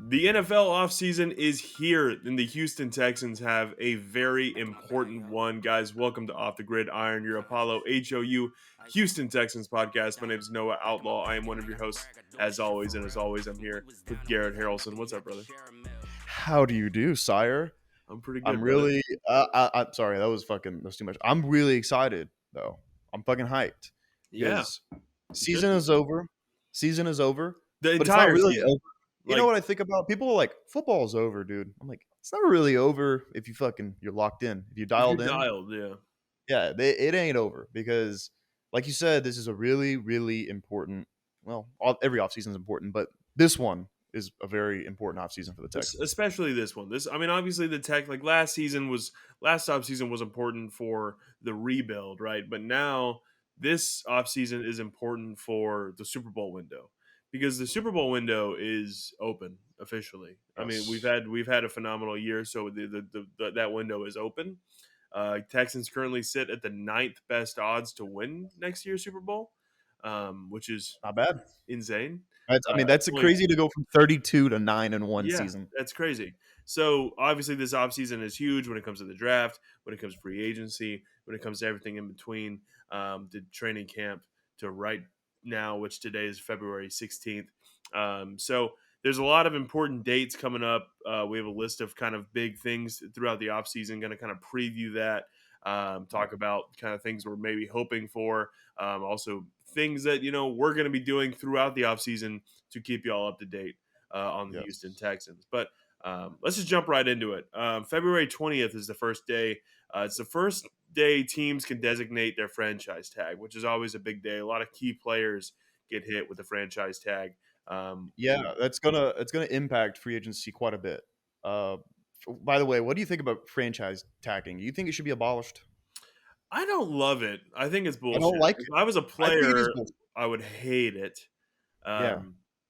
The NFL offseason is here, and the Houston Texans have a very important one. Guys, welcome to Off the Gridiron, your Apollo HOU Houston Texans podcast. My name is Noah Outlaw. I am one of your hosts, as always, and as always, I'm here with Garrett Harrelson. What's up, brother? How do you do, sire? I'm pretty I'm good, brother. really. I'm sorry. That's too much. I'm really excited though. I'm fucking hyped Yeah, because you should season be. is over. Season is over, The but it's not entire really season. over. You know Like, what I think about? People are like, football's over, dude. I'm like, it's not really over if you're locked in. If you if you're dialed in, dialed, yeah. yeah, it ain't over because, like you said, this is a really, really important. Well, every offseason is important, but this one is a very important offseason for the Texans. Especially this one. I mean, obviously the tech like last offseason was important for the rebuild, right? But now this offseason is important for the Super Bowl window because the Super Bowl window is open officially. I mean, we've Yes. had we've had a phenomenal year, so that window is open. Texans currently sit at the ninth best odds to win next year's Super Bowl, which is Not bad. insane. That's Only crazy to go from 32 to 9 in one Yeah, season. that's crazy. So obviously this offseason is huge when it comes to the draft, when it comes to free agency, when it comes to everything in between, the training camp to right now, which today is February 16th. So there's a lot of important dates coming up. We have a list of kind of big things throughout the offseason, going to kind of preview that, talk about kind of things we're maybe hoping for, also things that, we're going to be doing throughout the offseason to keep you all up to date on the Houston Yes. Texans. But let's just jump right into it. February 20th is the first day. It's the first day teams can designate their franchise tag, which is always a big day. A lot of key players get hit with the franchise tag. Yeah, it's gonna impact free agency quite a bit. Uh, by the way, what do you think about franchise tagging? You think it should be abolished? I don't love it. I think it's I don't bullshit. like If it. I was a I think it is player, bullshit. I would hate it. Yeah.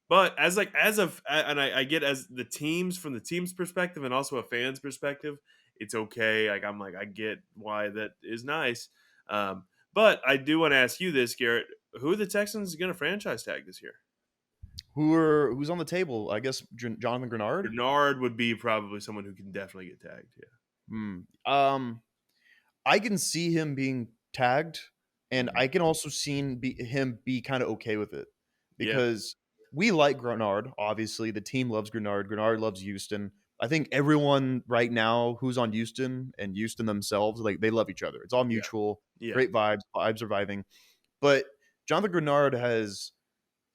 But I get as the teams from the team's perspective and also a fan's perspective, it's okay. I get why that is nice. But I do want to ask you this, Garrett: who are the Texans going to franchise tag this year? Who's on the table? I guess Jonathan Grenard. Bernard would be probably someone who can definitely get tagged. Yeah. Hmm. I can see him being tagged, and Mhm. I can also him be kind of okay with it Yeah. because we like Grenard. Obviously, the team loves Grenard. Grenard loves Houston. I think everyone right now who's on Houston and Houston themselves, like they love each other. It's all Yeah. mutual. Yeah. Great vibes. Vibes are vibing. But Jonathan Grenard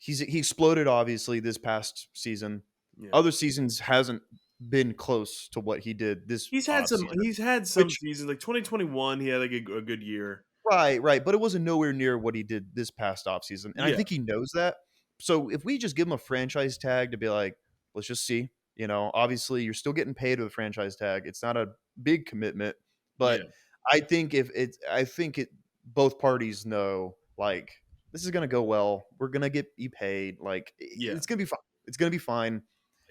he exploded obviously this past season. Yeah. Other seasons hasn't been close to what he did this He's had off some. season, He's had some which seasons like 2021. He had like a good year. right, but it wasn't nowhere near what he did this past offseason, and I Yeah. think he knows that. So if we just give him a franchise tag to be like, let's just see, obviously you're still getting paid with a franchise tag. It's not a big commitment, but Yeah. I think it both parties know like this is gonna go well. We're gonna get you paid. Like Yeah. it's gonna be fine. It's gonna be fine.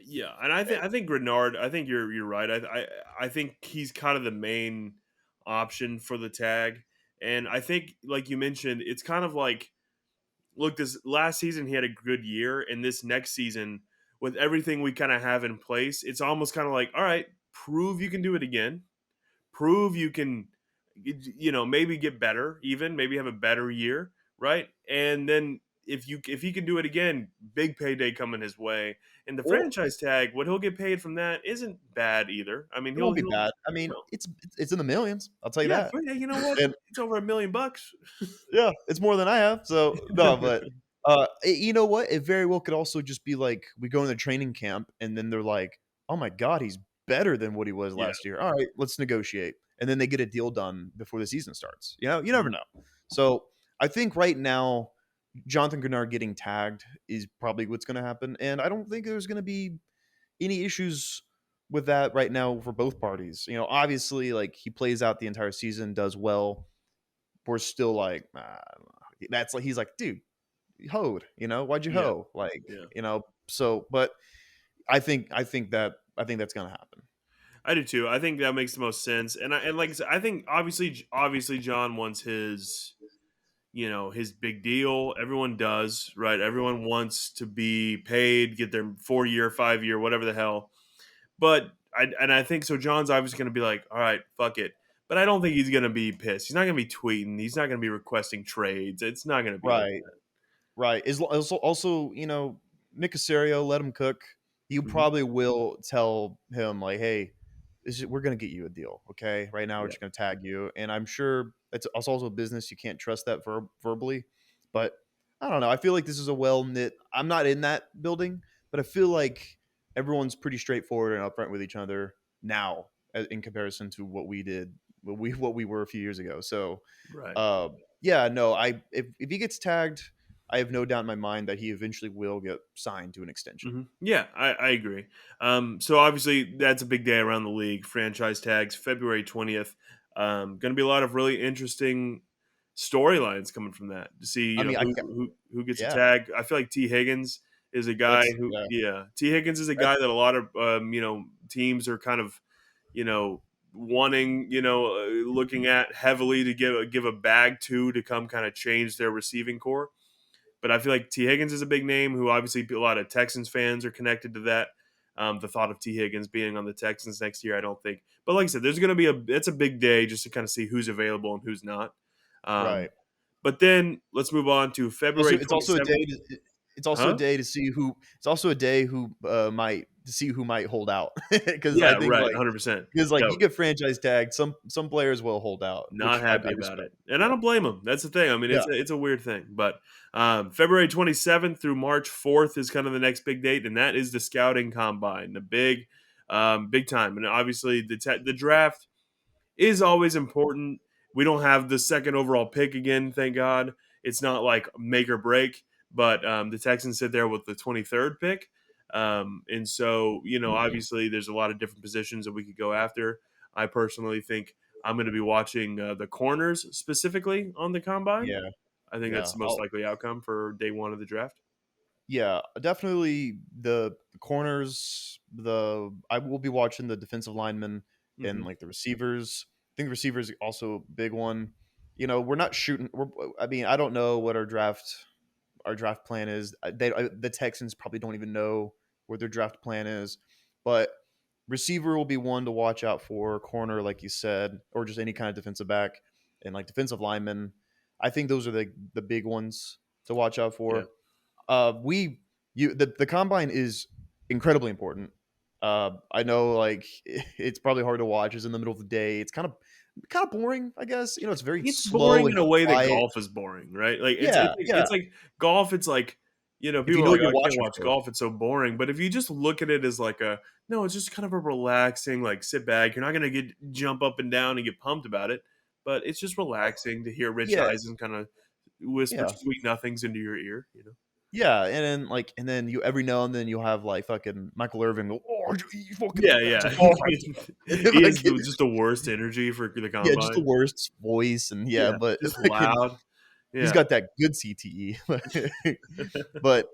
Yeah, and I think Grenard. I think you're right. I think he's kind of the main option for the tag, and I think like you mentioned, it's kind of like look, this last season he had a good year, and this next season with everything we kind of have in place, it's almost kind of like all right, prove you can do it again, prove you can, maybe get better, even maybe have a better year, right? And then if he can do it again, big payday coming his way. And the Or franchise tag, what he'll get paid from that isn't bad either. I mean, it won't be he'll bad. I mean, it's in the millions. I'll tell you yeah, that. but yeah, you know what? And It's over $1 million. yeah, it's more than I have. So no, but you know what? It very well could also just be like we go in the training camp and then they're like, "Oh my god, he's better than what he was Yeah. last year." All right, let's negotiate. And then they get a deal done before the season starts. You never Mhm. know. So I think right now, Jonathan Grenard getting tagged is probably what's going to happen, and I don't think there's going to be any issues with that right now for both parties. Obviously, like he plays out the entire season, does well. We're still like, that's like he's like, dude, hoed, why'd you Yeah. hoe? Like, Yeah. so but I think that's gonna happen. I do too. I think that makes the most sense. And like I said, I think obviously John wants his his big deal. Everyone does, right? Everyone wants to be paid, get their 4 year, 5 year, whatever the hell. But I think so. John's obviously going to be like, all right, fuck it. But I don't think he's going to be pissed. He's not going to be tweeting. He's not going to be requesting trades. It's not going to be like Right. Right. Is also, Nick Casario, let him cook. You that. probably will tell him like, "Hey, we're gonna get you a deal, okay? Right now, we're Yeah. just gonna tag you." And I'm sure it's also a business. You can't trust that verbally, but I don't know. I feel like this is a well knit. I'm not in that building, but I feel like everyone's pretty straightforward and upfront with each other now, in comparison to what we did, what we were a few years ago. So, Right. uh, yeah, no, if he gets tagged, I have no doubt in my mind that he eventually will get signed to an extension. Yeah, I agree. So obviously that's a big day around the league. Franchise tags, February 20th. Going to be a lot of really interesting storylines coming from that to see I mean, who gets a yeah, tag. I feel like T Higgins is a guy that's who yeah, yeah T Higgins is a that, guy that a lot of teams are kind of wanting looking at heavily to give a bag to come kind of change their receiving core. But I feel like T. Higgins is a big name who obviously a lot of Texans fans are connected to that. The thought of T. Higgins being on the Texans next year, I don't think. But like I said, there's going to be it's a big day just to kind of see who's available and who's not. Um, right. but then let's move on to Also, February it's also a 27th. day. It's also a Huh? day to see who. It's also a day who might to see who might hold out because I Yeah, think right. like 100%. because like Yeah, you get franchise tagged, some players will hold out, not which I happy about respect. it, and I Yeah, don't blame him. That's the thing. I mean, yeah, it's a weird thing, but February 27th through March 4th is kind of the next big date, and that is the scouting combine, the big time. And obviously, the draft is always important. We don't have the second overall pick again, thank God. It's not like make or break, but the Texans sit there with the 23rd pick. And so, obviously, there's a lot of different positions that we could go after. I personally think I'm going to be watching the corners specifically on the combine. yeah, I think that's yeah. the most likely outcome for day one of the draft. Yeah, definitely the corners. The I will be watching the defensive linemen and Hmm. like the receivers. I think the receivers also a big one. We're not shooting. I mean, I don't know what our draft plan is. The Texans probably don't even know what their draft plan is, but receiver will be one to watch out for. Corner, like you said, or just any kind of defensive back, and like defensive linemen. I think those are the big ones to watch out Yeah. for. The combine is incredibly important. I know like it's probably hard to watch. It's in the middle of the day. It's kind of boring, I guess. It's very It's slow boring and in a way that quiet. golf is boring, right? Like Yeah, yeah. it's like golf. It's like If you people are know like, what oh, you're I can't watching watch for. golf. It's so boring. But if you just look at it as like a no, it's just kind of a relaxing, like sit back. You're not gonna get jump up and down and get pumped about it, but it's just relaxing to hear Rich Yeah, Eisen kind of whisper yeah. sweet nothings into your ear. Yeah, and then you every now and then you'll have like fucking Michael Irvin go, "Oh, you fucking Yeah, that's a yeah. ball." He Like, is just the worst energy for the yeah, just the combine. worst voice, and yeah, Yeah, but just fucking loud. he's Yeah, got that good CTE. But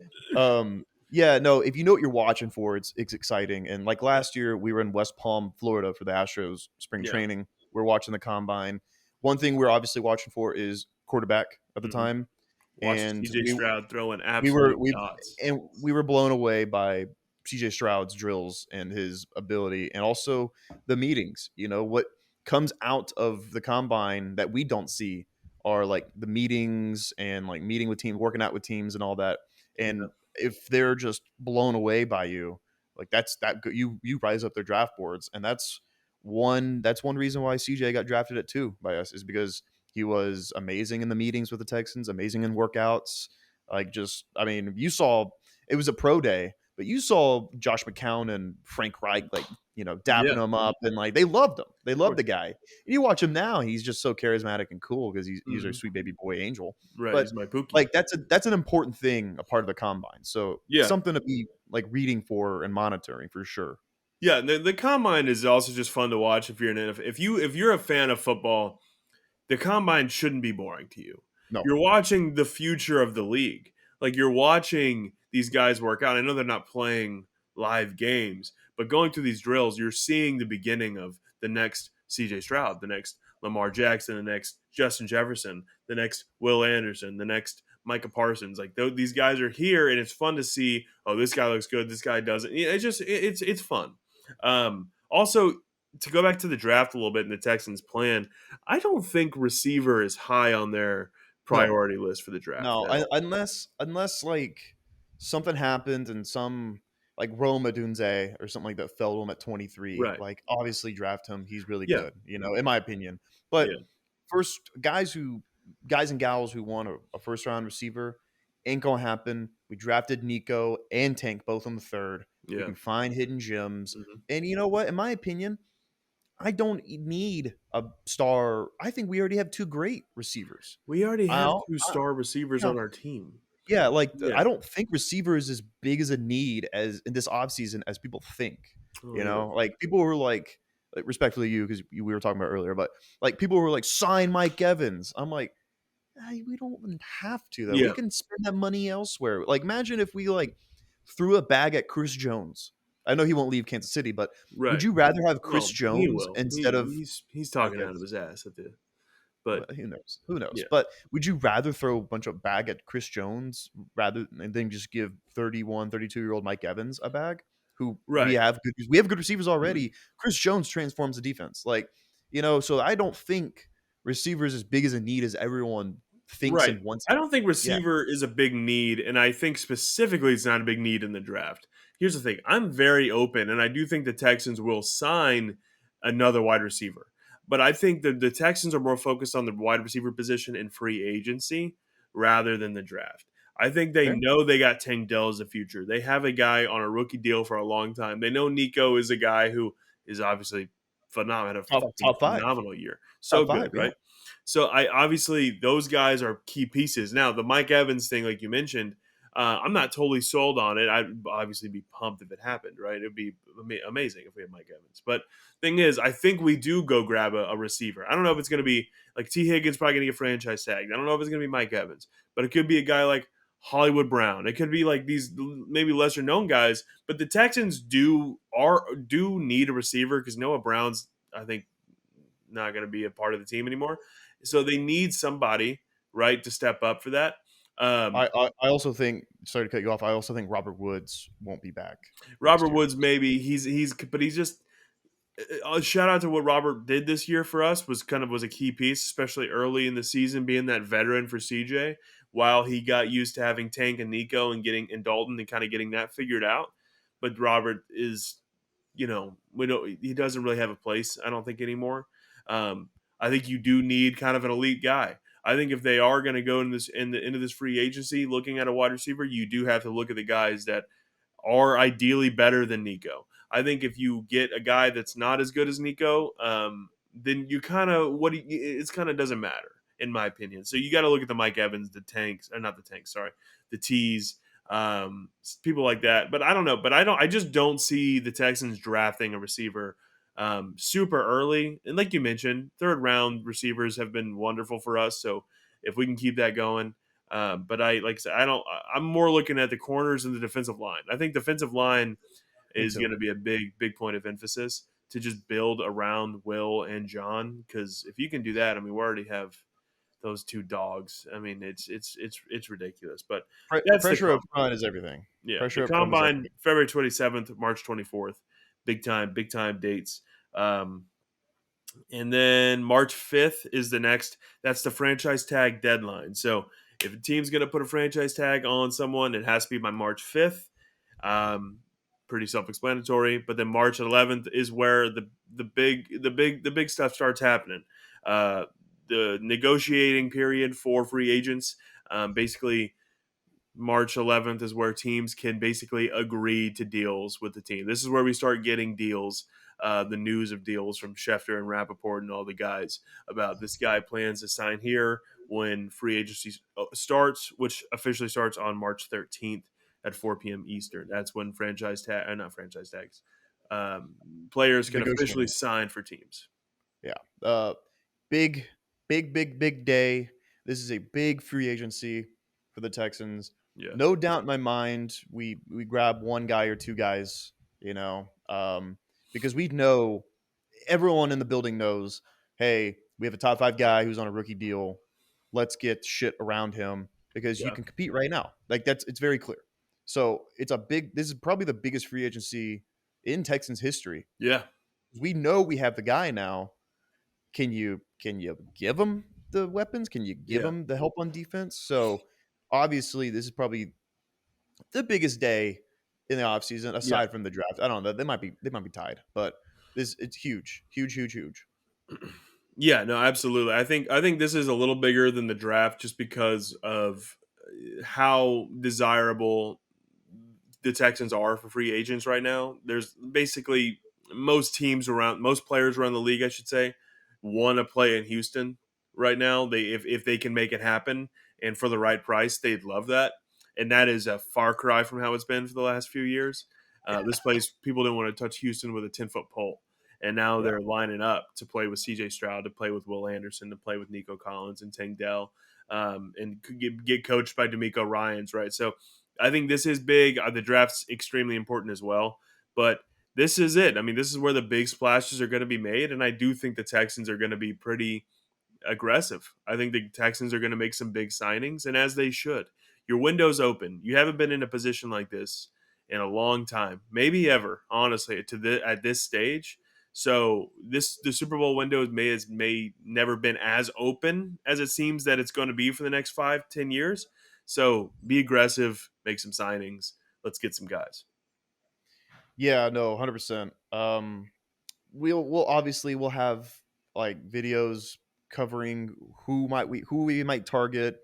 yeah, no, if you know what you're watching for, it's exciting. And like yeah, last year, we were in West Palm, Florida for the Astros spring yeah. training. We're watching the combine. One thing we're obviously watching for is quarterback at the Mhm. time, Watching and CJ Stroud throwing we were absolute we dots. we were blown away by CJ Stroud's drills and his ability, and also the meetings. What comes out of the combine that we don't see are like the meetings and like meeting with teams, working out with teams, and all that. Yeah. And if they're just blown away by you, like you rise up their draft boards, and that's one reason why CJ got drafted at 2 by us is because he was amazing in the meetings with the Texans, amazing in workouts. Like, just, I mean, you saw it was a pro day, but you saw Josh McCown and Frank Reich, like, dapping Yeah, him up, and like they loved him. They of loved course. the guy. And you watch him now, he's just so charismatic and cool because he's a Mhm. sweet baby boy angel. Right, But he's my Pookie. like that's an important thing, a part of the combine. So Yeah. something to be like reading for and monitoring for sure. Yeah, the combine is also just fun to watch if you're an NFL if you're a fan of football, the combine shouldn't be boring to you. No. You're watching the future of the league. Like you're watching these guys work out. I know they're not playing live games, but going through these drills, you're seeing the beginning of the next CJ Stroud, the next Lamar Jackson, the next Justin Jefferson, the next Will Anderson, the next Micah Parsons. Like these guys are here, and it's fun to see. Oh, this guy looks good. This guy doesn't. It's just it's fun. Also, to go back to the draft a little bit and the Texans' plan, I don't think receiver is high on their No, priority list for the draft no, at all. unless like something happened and some like Rome Odunze or something like that fell to him at 23. Right. Like obviously draft him. He's really Yeah. good, in my opinion. But Yeah. first guys and gals who want a first round receiver ain't gonna happen. We drafted Nico and Tank both on the third. We Yeah. can find hidden gems. Mhm. And you know what? In my opinion, I don't need a star. I think we already have two great receivers. We already have I'll, two I, star receivers yeah, on our team. yeah, like Yeah. I don't think receiver is as big as a need as in this offseason as people think. Oh yeah. Like people were like respectfully you because we were talking about earlier, but like people were like sign Mike Evans. I'm like, we don't even have to though. We Yeah. can spend that money elsewhere. Like imagine if we like threw a bag at Chris Jones. I know he won't leave Kansas City, but would Right. you rather have Chris Well, he Jones will. instead of He's talking okay? out of his ass at the Well, but who knows? Who knows? yeah. But would you rather throw a bunch of bag at Chris Jones rather than just give 31, 32-year-old Mike Evans a bag? Who Right. we have good receivers Mhm. already. Chris Jones transforms the defense. Like, so I don't think receivers as big as a need as everyone thinks Right. and wants I it. don't think Yeah. receiver is a big need, and I think specifically it's not a big need in the draft. Here's the thing: I'm very open, and I do think the Texans will sign another wide receiver. But I think the Texans are more focused on the wide receiver position in free agency rather than the draft. I think they Fair. know they got Tank Dell as a future. They have a guy on a rookie deal for a long time. They know Nico is a guy who is obviously phenomenal, had a fucking Top five. phenomenal year. So Top good, five, yeah. right? So I obviously those guys are key pieces. Now the Mike Evans thing, like you mentioned, I'm not totally sold on it. I'd obviously be pumped if it happened, right? It'd be amazing if we had Mike Evans. But thing is, I think we do go grab a receiver. I don't know if it's going to be like T Higgins, probably going to get franchise tagged. I don't know if it's going to be Mike Evans, but it could be a guy like Hollywood Brown. It could be like these maybe lesser known guys. But the Texans do need a receiver because Noah Brown's I think not going to be a part of the team anymore. So they need somebody, right, to step up for that. Um, I also think, sorry to cut you off, I also think Robert Woods won't be back Robert next year. Woods, maybe but he's just a shout out to what Robert did this year for us was a key piece, especially early in the season, being that veteran for CJ. While he got used to having Tank and Nico and Dalton and kind of getting that figured out, but Robert is, we don't he doesn't really have a place. I don't think anymore. I think you do need kind of an elite guy. I think if they are going to go into this free agency, looking at a wide receiver, you do have to look at the guys that are ideally better than Nico. I think if you get a guy that's not as good as Nico, then you kind of it's kind of doesn't matter in my opinion. So you got to look at the Mike Evans, the Tanks, or not the Tanks, sorry, the T's, people like that. But I don't know. But I just don't see the Texans drafting a receiver super early. And like you mentioned, third round receivers have been wonderful for us. So if we can keep that going, but like I said, I don't. I'm more looking at the corners and the defensive line. I think defensive line Me is too. going to be a big point of emphasis to just build around Will and John. Because if you can do that, I mean, we already have those two dogs. I mean, it's ridiculous. But that's the Pressure up combine. front is everything. Yeah, the Pressure up front is combine everything. February 27th, March 24th, big time dates. And then March 5th is the next. That's the franchise tag deadline. So if a team's going to put a franchise tag on someone, it has to be by March 5th. Um, Pretty self-explanatory. But then March 11th is where the big stuff starts happening. The negotiating period for free agents. Basically, March 11th is where teams can basically agree to deals with the team. This is where we start getting deals, the news of deals from Schefter and Rappaport and all the guys about this guy plans to sign here when free agency starts, which officially starts on March 13th at 4 p.m. Eastern. That's when not franchise tags, um, players can officially Negotiating. sign for teams. Yeah. Big, big day. This is a big free agency for the Texans. Yeah. No doubt in my mind, we grab one guy or two guys, because we know everyone in the building knows, hey, We have a top 5 guy who's on a rookie deal. Let's get shit around him because you Yeah. can compete right now. Like it's very clear. So it's a big. This is probably the biggest free agency in Texans history. Yeah. We know we have the guy now. Can you give him the weapons? Can you give Yeah. him the help on defense? So obviously, this is probably the biggest day in the offseason Yeah. aside from the draft. I don't know. They might be tied, but this it's huge, huge, huge, huge. Yeah, no, absolutely. I think this is a little bigger than the draft just because of how desirable the Texans are for free agents right now. There's basically most players around the league, I should say, want to play in Houston right now. They if they can make it happen and for the right price, they'd love that. And that is a far cry from how it's been for the last few years. This place, people didn't want to touch Houston with a 10-foot pole. And now Yeah, they're lining up to play with CJ Stroud, to play with Will Anderson, to play with Nico Collins and Tank Dell, and get coached by D'Amico Ryans, right? So I think this is big. The draft's extremely important as well. But this is it. I mean, this is where the big splashes are going to be made. And I do think the Texans are going to be pretty aggressive. I think the Texans are going to make some big signings, and as they should. Your window's open. You haven't been in a position like this in a long time, maybe ever, honestly, at this stage. So the Super Bowl window may never been as open as it seems that it's going to be for the next 5-10 years. So be aggressive, make some signings. Let's get some guys. yeah, no, 100%. We'll obviously we'll have like videos covering who we might target,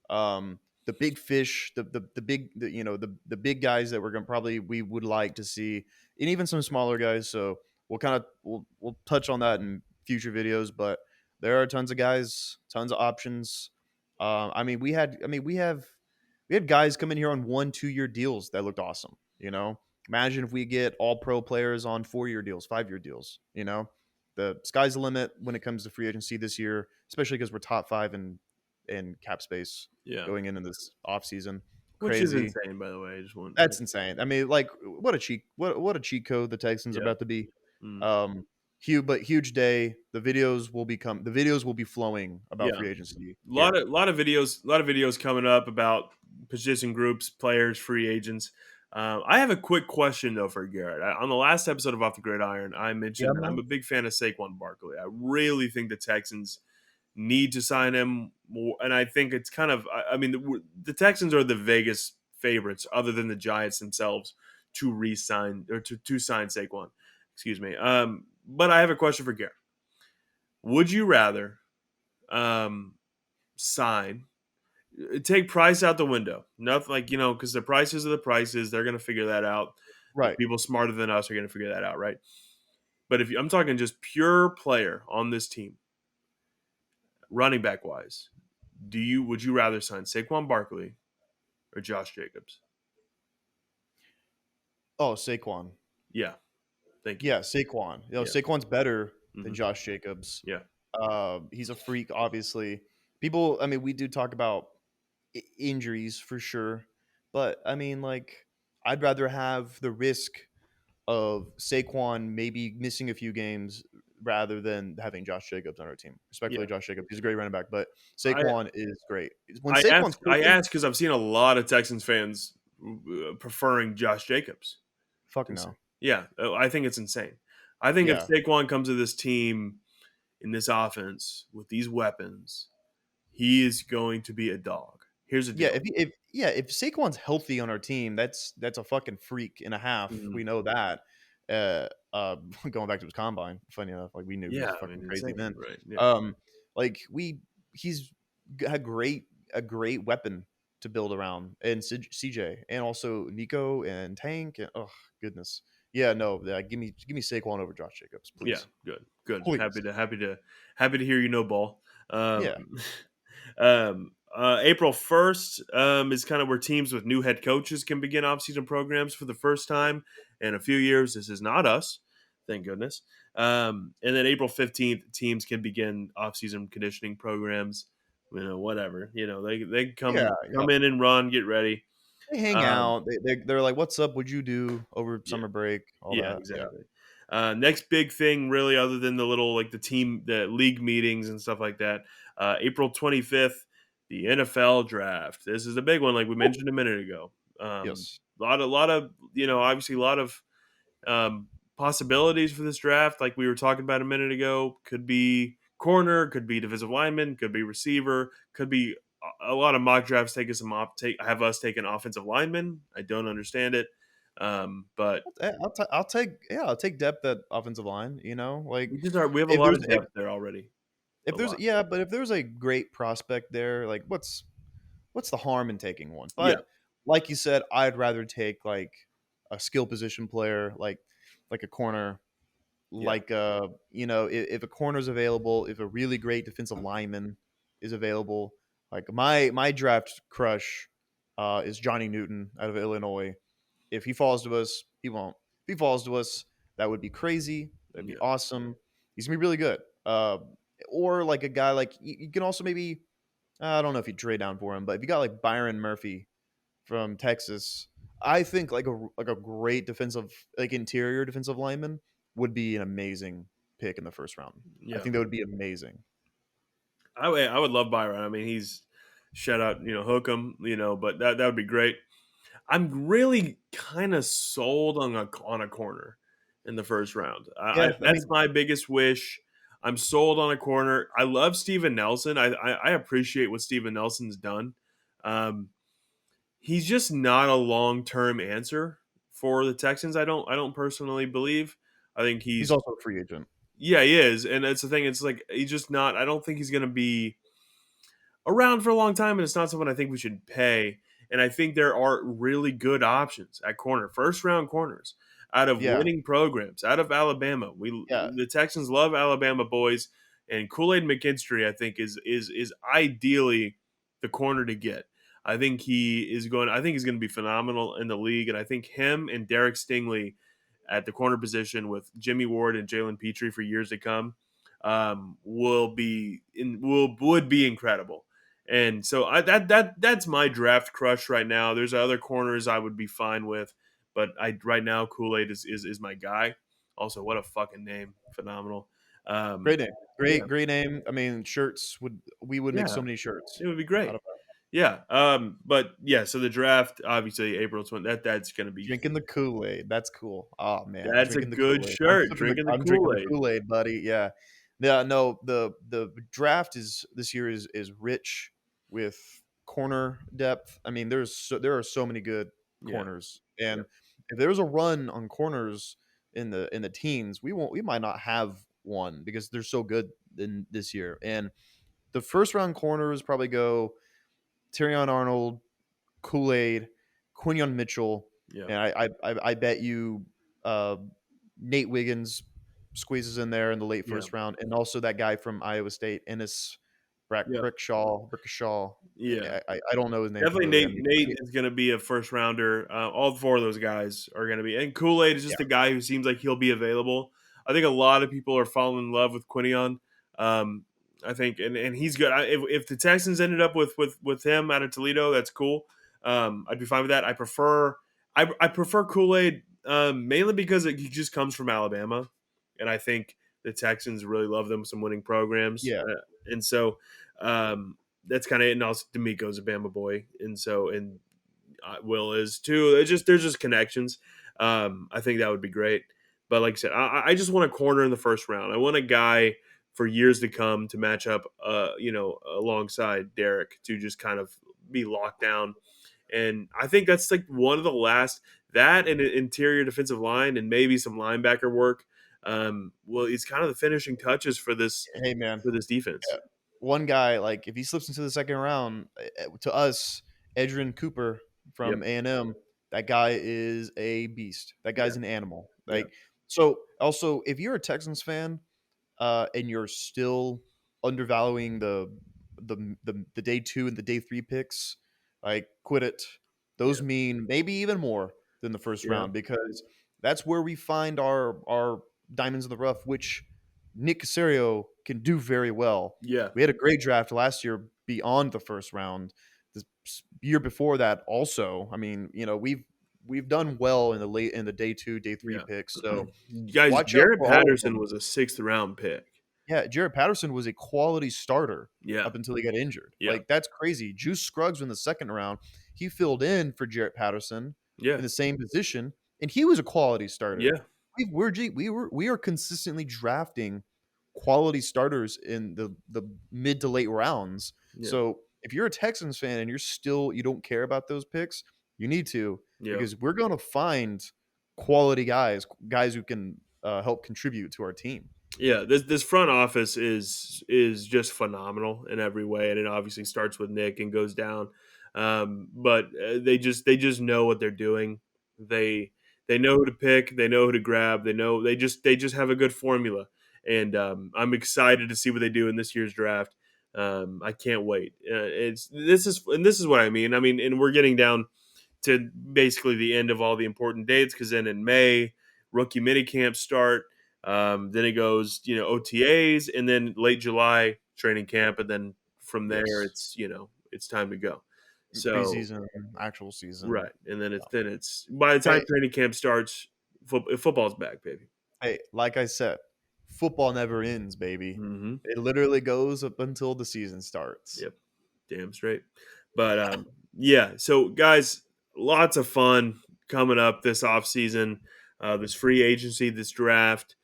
the big fish, the big the big guys that we're gonna probably we would like to see, and even some smaller guys. So we'll touch on that in future videos, but there are tons of guys, tons of options. I mean we had guys come in here on 1-2 year deals that looked awesome. Imagine if we get all pro players on 4 year deals, 5 year deals. The sky's the limit when it comes to free agency this year, especially because we're top 5 in cap space Yeah, going into this offseason. which is Crazy. insane, by the way. I just want. That's insane. I mean, like, what a cheat code the Texans are Yeah. about to be. Mm. Huge day. The videos will be flowing about Yeah. free agency Lot here. of lot of videos, coming up about position groups, players, free agents. I have a quick question though for Garrett. On the last episode of Off the Gridiron, I Yeah, mentioned that I'm man. a big fan of Saquon Barkley. I really think the Texans need to sign him more, and I think it's kind of. I mean, the Texans are the Vegas favorites, other than the Giants themselves, to re-sign or to sign Saquon. Excuse me. But I have a question for Garrett. Would you rather um, sign? Take price out the window. Nothing like because the prices are the prices. They're going to figure that out. The Right. people smarter than us are going to figure that out, right? But if I'm talking just pure player on this team, running back wise, would you rather sign Saquon Barkley or Josh Jacobs? Oh, Saquon. Yeah, thank you. Yeah, Saquon. Yeah, Saquon's better than hmm Josh Jacobs. yeah, He's a freak, obviously. People, I mean, we do talk about injuries for sure, but I mean, like, I'd rather have the risk of Saquon maybe missing a few games rather than having Josh Jacobs on our team. Respectfully, yeah. Josh Jacobs, he's a great running back, but I Saquon is great. When I Saquon's ask I clicking, ask because I've seen a lot of Texans fans preferring Josh Jacobs. fuck no. Yeah, I think it's insane. I think if Yeah, Saquon comes to this team in this offense with these weapons, he is going to be a dog. Here's the yeah. deal. If Saquon's healthy on our team, that's a fucking freak and a half. Mhm. We know that. Uh, uh, going back to his combine, funny enough, like we knew he was Yeah, I fucking mean, crazy insane, then. right? Yeah, Um, like he's had a great weapon to build around, and CJ, and also Nico and Tank, and oh goodness, yeah, no, yeah, give me Saquon over Josh Jacobs, yeah, please, good, good. please, Happy to hear you know ball. Um, yeah, April 1st is kind of where teams with new head coaches can begin offseason programs for the first time in a few years. This is not us, thank goodness. And then April 15th, teams can begin offseason conditioning programs. Whatever. They yeah, yeah. come in and run, get ready. They hang Um, out. They're like, "What's up? What'd you do over yeah, summer break?" All yeah, that. Yeah, exactly. Next big thing, really, other than the little like the league meetings and stuff like that. April 25th, the NFL draft. This is a big one, like we mentioned a minute ago. Yes. Lot of obviously a lot of um, possibilities for this draft, like we were talking about a minute ago, could be corner, could be defensive lineman, could be receiver, could be a lot of mock drafts taking have us taking offensive linemen. I don't understand it, but I'll take depth at offensive line. Like we have a if lot there's of depth there already. A if there's lot, but if there's a great prospect there, like what's the harm in taking one? yeah, But like you said, I'd rather take like a skill position player, like a corner, yeah, like if a corner's available, if a really great defensive lineman is available, like my draft crush is Johnny Newton out of Illinois. If he falls to us, he won't. If he falls to us, that would be crazy. That'd be yeah, awesome. He's gonna be really good. Or like a guy like you can also maybe I don't know if you trade down for him, but if you got like Byron Murphy from Texas, I think like a great defensive like interior defensive lineman would be an amazing pick in the first round. I yeah. think that would be amazing. I would love Byron. I mean, he's shout out, hook him, but that would be great. I'm really kind of sold on a corner in the first round. Yeah, I That's mean, my biggest wish. I'm sold on a corner. I love Steven Nelson. I appreciate what Steven Nelson's done. Um, he's just not a long term answer for the Texans. I don't personally believe. I think he's he's also a free agent. yeah he is, and that's the thing. It's like he's just not. I don't think he's going to be around for a long time, and it's not someone I think we should pay. And I think there are really good options at corner, first round corners out of Yeah, winning programs, out of Alabama. yeah, The Texans love Alabama boys, and Kool Aid McKinstry I think is ideally the corner to get. I think he is going. I think he's going to be phenomenal in the league, and I think him and Derek Stingley at the corner position with Jimmy Ward and Jalen Petrie for years to come would be incredible. And so that's my draft crush right now. There's other corners I would be fine with, but I right now Kool Aid is my guy. Also, what a fucking name, phenomenal. Um, great name, yeah, great name. I mean, shirts would make yeah, so many shirts it would be out great. of Yeah, but yeah, so the draft obviously April 20th. That's gonna be drinking the Kool Aid. That's cool. Oh man, that's a drinking the good Kool Aid. I'm shirt. sipping the Drinking the I'm drinking Kool the Aid. Kool Aid, buddy. Yeah, yeah. No, the draft is this year is rich with corner depth. I mean, there are so many good Yeah, corners, yeah, and if there's a run on corners in the teens, we might not have one because they're so good in this year. And the first round corners probably go Tyrion Arnold, Kool Aid, Quinion Mitchell, yeah, and I bet you uh, Nate Wiggins squeezes in there in the late yeah, first round, and also that guy from Iowa State, Ennis yeah, Brickashaw. yeah. I don't know his name Definitely, completely. I Nate. mean, Nate is going to be a first rounder. All four of those guys are going to be. And Kool Aid is yeah, just a guy who seems like he'll be available. I think a lot of people are falling in love with Quinion. Um, I think, and he's good. If the Texans ended up with him out of Toledo, that's cool. I'd be fine with that. I prefer Kool Aid mainly because he just comes from Alabama, and I think the Texans really love them some winning programs, yeah, and so. That's kind of it. And also, D'Amico's a Bama boy, and so Will is too. There's just connections. I think that would be great. But like I said, I just want a corner in the first round. I want a guy for years to come to match up, alongside Derek to just kind of be locked down. And I think that's like one of the last that and an interior defensive line and maybe some linebacker work. Well, it's kind of the finishing touches hey man, for this defense. one guy like if he slips into the second round to us, Edrin Cooper Yep. from A&M, that guy is a beast. That Yeah. guy's an animal. Yeah. Like so. Also, if you're a Texans fan and you're still undervaluing the day two and the day three picks, like quit it. Those Yeah. mean maybe even more than the first Yeah. round because that's where we find our diamonds in the rough, which Nick Casario can do very well. Yeah. We had a great draft last year beyond the first round. The year before that, also, I mean, we've we've done well in the day 2, day 3 Yeah. picks. So Guys, watch out Garrett for all of Patterson them. was a 6th round pick. Yeah, Jared Patterson was a quality starter Yeah. up until he got injured. Yeah. Like, that's crazy. Juice Scruggs in the second round, he filled in for Jared Patterson Yeah. in the same position, and he was a quality starter. Yeah. We are consistently drafting quality starters in the mid to late rounds. Yeah. So if you're a Texans fan and you don't care about those picks, you need to, Yeah. because we're gonna find quality guys who can help contribute to our team. Yeah, this front office is just phenomenal in every way, and it obviously starts with Nick and goes down. But they just know what they're doing. They they know who to pick. They know who to grab. They just have a good formula, and I'm excited to see what they do in this year's draft. I can't wait. This is what I mean. I mean, and we're getting down to basically the end of all the important dates, because then in May, rookie minicamps start. Then it goes, OTAs, and then late July training camp, and then from there Yes. it's time to go. So Preseason, actual season. right, and then Yeah. it's by the time Hey, training camp starts, football's back, baby. hey, like I said, football never ends, baby. Hmm. It literally goes up until the season starts. Yep, damn straight. But yeah, so guys, lots of fun coming up this off season. This free agency, this draft.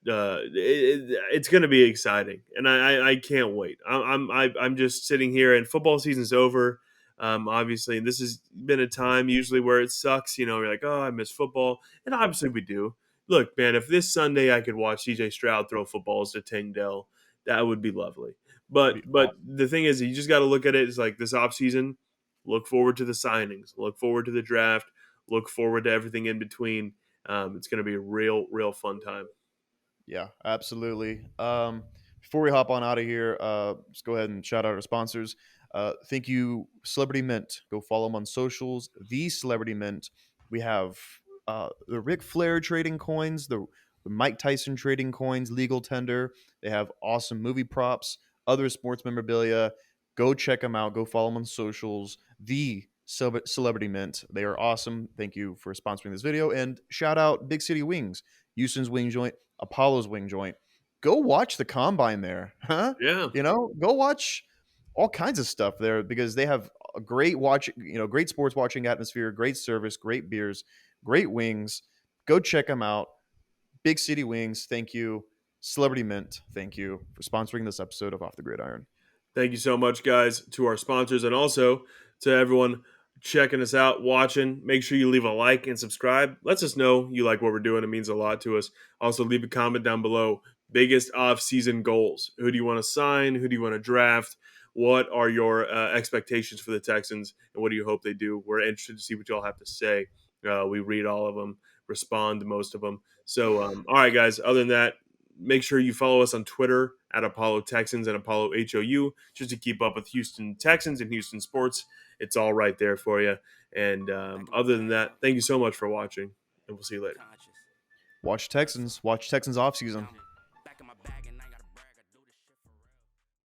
It's going to be exciting, and I can't wait. I'm just sitting here, and football season's over. Obviously, and this has been a time usually where it sucks. We're like, oh, I miss football, and obviously we do. Look, man, if this Sunday I could watch CJ Stroud throw footballs to Tyngdale, that would be lovely. But It'd be but the thing is, you just got to look at it as like this off season. Look forward to the signings. Look forward to the draft. Look forward to everything in between. It's going to be a real fun time. Yeah, absolutely. Before we hop on out of here, let's go ahead and shout out our sponsors. Thank you, Celebrity Mint. Go follow them on socials. The Celebrity Mint. We have the Ric Flair trading coins, the Mike Tyson trading coins, legal tender. They have awesome movie props, other sports memorabilia. Go check them out. Go follow them on socials. The Celebrity Mint. They are awesome. Thank you for sponsoring this video. And shout out Big City Wings, Houston's Wing Joint, Apollo's Wing Joint. Go watch the combine there, huh? Yeah. Go watch all kinds of stuff there, because they have a great sports watching atmosphere, great service, great beers, great wings. Go check them out. Big City Wings, thank you. Celebrity Mint, thank you for sponsoring this episode of Off the Gridiron. Thank you so much, guys, to our sponsors, and also to everyone checking us out, watching. Make sure you leave a like and subscribe. Lets us know you like what we're doing. It means a lot to us. Also, leave a comment down below. Biggest off-season goals. Who do you want to sign? Who do you want to draft? What are your expectations for the Texans, and what do you hope they do? We're interested to see what y'all have to say. We read all of them, respond to most of them. So, all right, guys. Other than that, make sure you follow us on Twitter at Apollo Texans and Apollo HOU, just to keep up with Houston Texans and Houston sports. It's all right there for you. And other than that, thank you so much for watching, and we'll see you later. Watch Texans offseason.